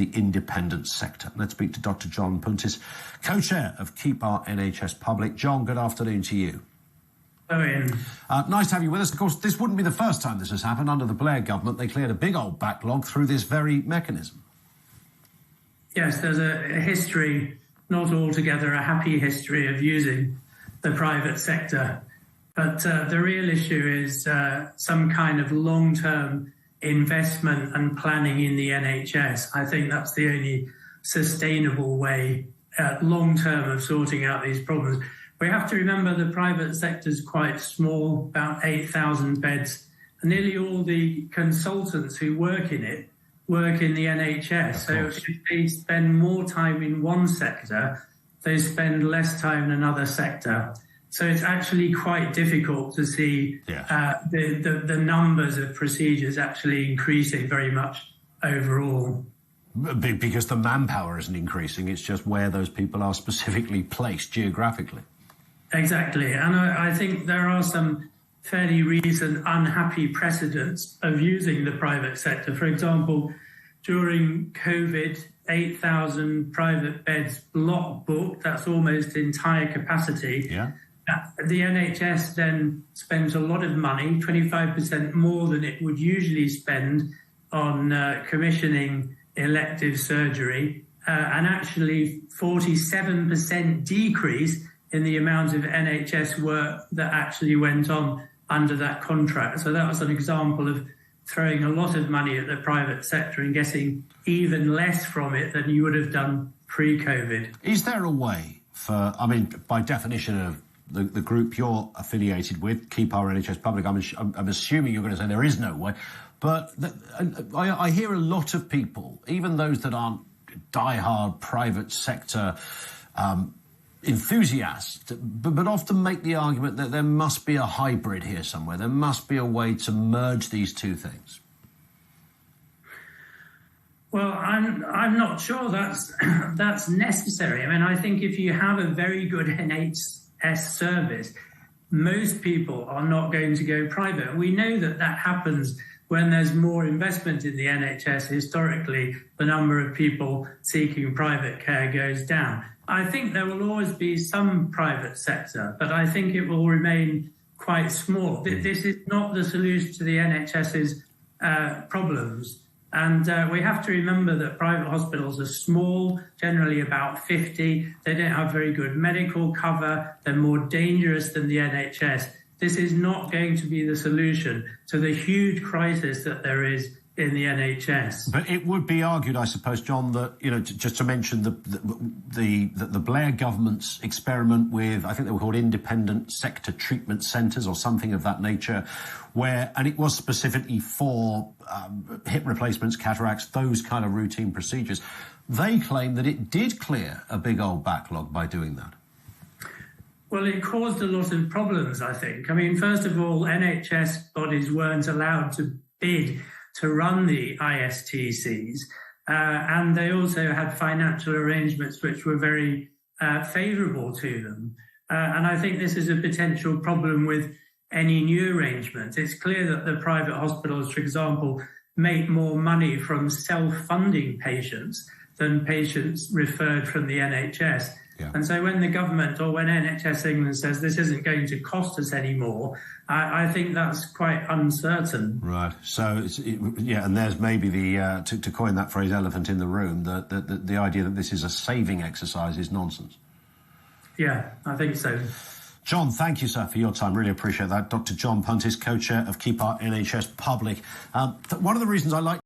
the independent sector. Let's speak to Dr. John Puntis, co-chair of Keep Our NHS Public. John, good afternoon to you. Hello, Ian. Nice to have you with us. Of course, this wouldn't be the first time this has happened. Under the Blair government, they cleared a big old backlog through this very mechanism. Yes, there's a history, not altogether a happy history, of using the private sector. But the real issue is some kind of long-term investment and planning in the NHS. I think that's the only sustainable way, long-term, of sorting out these problems. We have to remember the private sector is quite small, about 8,000 beds. And nearly all the consultants who work in it work in the NHS. So if they spend more time in one sector, they spend less time in another sector. So it's actually quite difficult to see the numbers of procedures actually increasing very much overall. Because the manpower isn't increasing, it's just where those people are specifically placed geographically. Exactly. And I think there are some fairly recent unhappy precedents of using the private sector. For example, during COVID, 8,000 private beds block booked. That's almost entire capacity. Yeah. The NHS then spends a lot of money, 25% more than it would usually spend on commissioning elective surgery, and actually 47% decrease in the amount of NHS work that actually went on under that contract. So that was an example of throwing a lot of money at the private sector and getting even less from it than you would have done pre-COVID. Is there a way for, I mean, by definition of the group you're affiliated with, Keep Our NHS Public, I'm assuming you're going to say there is no way, but I hear a lot of people, even those that aren't die-hard private sector enthusiasts, but often make the argument that there must be a hybrid here somewhere. There must be a way to merge these two things. Well, I'm not sure that's necessary. I mean, I think if you have a very good NHS service, most people are not going to go private. We know that happens when there's more investment in the NHS. Historically, the number of people seeking private care goes down. I think there will always be some private sector, but I think it will remain quite small. This is not the solution to the NHS's problems. And we have to remember that private hospitals are small, generally about 50. They don't have very good medical cover. They're more dangerous than the NHS. This is not going to be the solution to the huge crisis that there is in the NHS. But it would be argued, I suppose, John, that, you know, just to mention the Blair government's experiment with, I think they were called independent sector treatment centres or something of that nature, and it was specifically for hip replacements, cataracts, those kind of routine procedures. They claim that it did clear a big old backlog by doing that. Well, it caused a lot of problems, I think. I mean, first of all, NHS bodies weren't allowed to bid to run the ISTCs, and they also had financial arrangements which were very favourable to them. And I think this is a potential problem with any new arrangement. It's clear that the private hospitals, for example, make more money from self-funding patients than patients referred from the NHS. Yeah. And so when the government or when NHS England says this isn't going to cost us any more, I think that's quite uncertain. Right. So, and there's maybe the, to coin that phrase, elephant in the room, the idea that this is a saving exercise is nonsense. Yeah, I think so. John, thank you, sir, for your time. Really appreciate that. Dr. John Puntis, co-chair of Keep Our NHS Public. One of the reasons I like